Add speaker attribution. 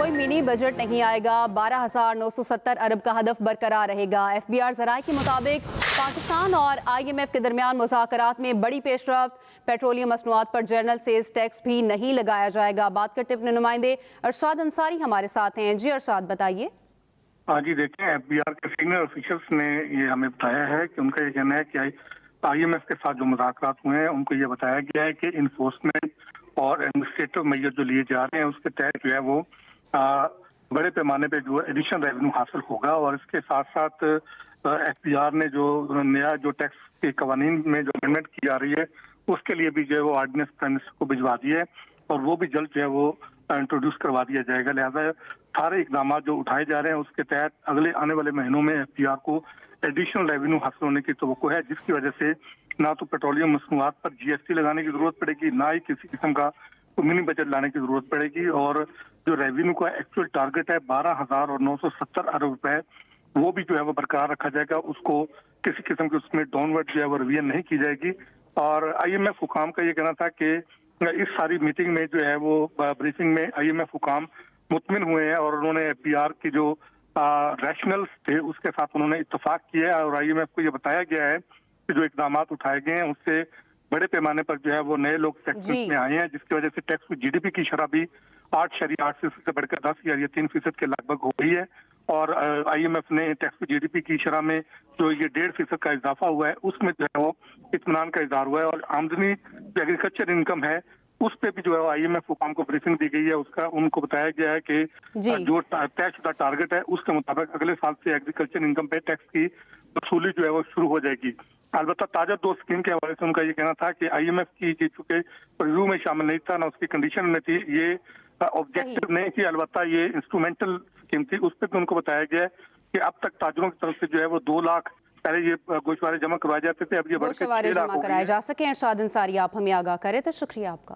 Speaker 1: कोई mini budget नहीं आएगा, 12,970 अरब का हदफ बरकरार रहेगा। FBR ज़राए के मुताबिक पाकिस्तान और IMF के दरमियान मुज़ाकरात में बड़ी पेशरफ्त। पेट्रोलियम मसनूआत पर जनरल सेल्स टैक्स भी नहीं लगाया जाएगा। बात करते अपने नुमाइंदे अरशाद अंसारी हमारे साथ हैं। जी अरशाद, बताइए।
Speaker 2: हाँ जी, देखें, FBR के सीनियर ऑफिशियल्स ने ये हमें बताया है कि उनका ये कहना है कि IMF के साथ जो मुज़ाकरात हुए हैं उनको ये बताया गया है कि इन्फोर्समेंट और एडमिनिस्ट्रेटिव मेजर जो लिए जा रहे हैं उसके तहत जो है वो बड़े पैमाने पे जो एडिशनल रेवेन्यू हासिल होगा। और इसके साथ साथ FBR ने जो नया जो टैक्स के कवानीन में जो अमेंडमेंट की जा रही है उसके लिए भी जो है वो ऑर्डिनेंस प्राइम मिनिस्टर को भिजवा दी है और वो भी जल्द जो है वो इंट्रोड्यूस करवा दिया जाएगा। लिहाजा सारे इकदाम जो उठाए जा रहे हैं उसके तहत अगले आने वाले महीनों में FBR को एडिशनल रेवेन्यू हासिल होने की तवक्को है, जिसकी वजह से ना तो पेट्रोलियम मसनूआत पर GST लगाने की जरूरत पड़ेगी, ना ही किसी किस्म का मिनी बजट लाने की जरूरत पड़ेगी। और जो रेवेन्यू का एक्चुअल टारगेट है 12,970 अरब रुपए, वो भी जो है वो बरकरार रखा जाएगा। उसको किसी किस्म की उसमें डाउनवर्ड जो है वो रिवीजन नहीं की जाएगी। और IMF हुकाम का ये कहना था कि इस सारी मीटिंग में जो है वो ब्रीफिंग में IMF हुकाम मुतमिन हुए हैं और उन्होंने FBR की जो रैशनल्स थे उसके साथ उन्होंने इत्तेफाक किया है। और IMF को ये बताया गया है कि जो इकदाम उठाए गए हैं उससे बड़े पैमाने पर जो है वो नए लोग सेक्टर्स में आए हैं, जिसकी वजह से टैक्स GDP की शरह भी 8.8% से बढ़कर 10 या 3% के लगभग हो गई है। और IMF ने टैक्स GDP की शरह में जो ये 1.5% का इजाफा हुआ है उसमें जो है वो इत्मीनान का इजहार हुआ है। और आमदनी जो एग्रीकल्चर इनकम है उस पे भी जो है IMF हुकाम को ब्रीफिंग दी गई है। उसका उनको बताया गया है कि जो तय शुदा टारगेट है उसके मुताबिक अगले साल से एग्रीकल्चर इनकम पे टैक्स की वसूली जो है वो शुरू हो जाएगी। अलबत्ता ताजा 2 स्कीम के हवाले से उनका ये कहना था कि IMF की चूंकि रिव्यू में शामिल नहीं था, ना उसकी कंडीशन में थी, ये ऑब्जेक्टिव नहीं थी, अलबत्ता ये इंस्ट्रूमेंटल स्कीम थी। उस पर भी उनको बताया गया है कि अब तक ताजरों की तरफ से जो है वो 2 लाख पहले ये गोशवारे जमा करवाए जाते थे, अब ये बढ़कर 6 लाख
Speaker 1: जमा कराए जा सके। अरशाद अंसारी, आप हमें आगाह करें तो शुक्रिया आपका।